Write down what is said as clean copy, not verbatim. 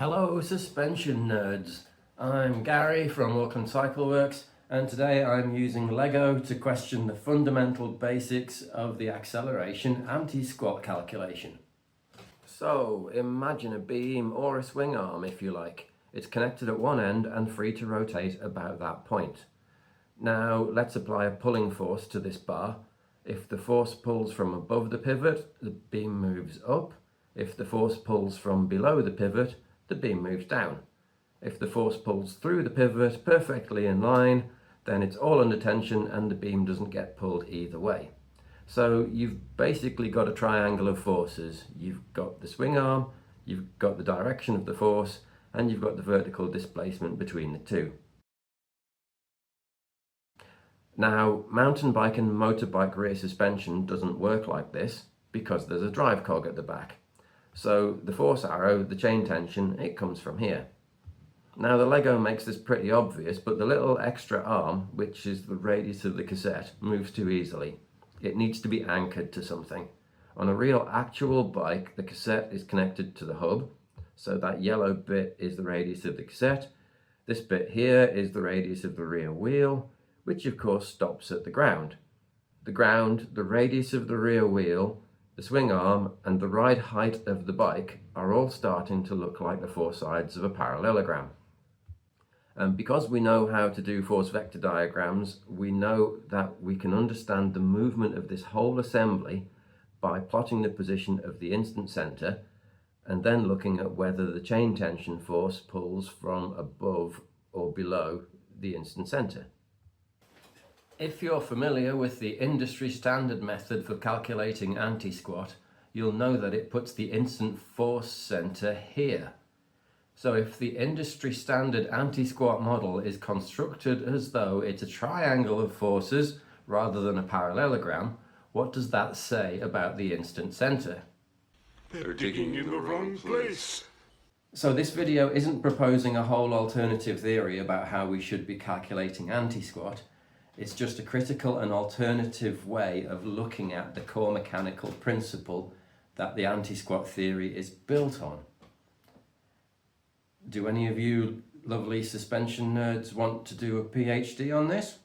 Hello suspension nerds, I'm Gary from Auckland Cycle Works, and today I'm using Lego to question the fundamental basics of the acceleration anti-squat calculation. So imagine a beam or a swing arm if you like. It's connected at one end and free to rotate about that point. Now let's apply a pulling force to this bar. If the force pulls from above the pivot, the beam moves up. If the force pulls from below the pivot, the beam moves down. If the force pulls through the pivot perfectly in line, then it's all under tension and the beam doesn't get pulled either way. So you've basically got a triangle of forces. You've got the swing arm, you've got the direction of the force, and you've got the vertical displacement between the two. Now, mountain bike and motorbike rear suspension doesn't work like this because there's a drive cog at the back. So the force arrow, the chain tension, it comes from here. Now the Lego makes this pretty obvious, but the little extra arm, which is the radius of the cassette, moves too easily. It needs to be anchored to something. On a real actual bike, the cassette is connected to the hub, so that yellow bit is the radius of the cassette. This bit here is the radius of the rear wheel, which of course stops at the ground. The ground, the radius of the rear wheel, the swing arm and the ride height of the bike are all starting to look like the four sides of a parallelogram. And because we know how to do force vector diagrams, we know that we can understand the movement of this whole assembly by plotting the position of the instant center and then looking at whether the chain tension force pulls from above or below the instant center. If you're familiar with the industry standard method for calculating anti-squat, you'll know that it puts the instant force center here. So if the industry standard anti-squat model is constructed as though it's a triangle of forces rather than a parallelogram, what does that say about the instant center? They're digging in the wrong place. So this video isn't proposing a whole alternative theory about how we should be calculating anti-squat. It's just a critical and alternative way of looking at the core mechanical principle that the anti-squat theory is built on. Do any of you lovely suspension nerds want to do a PhD on this?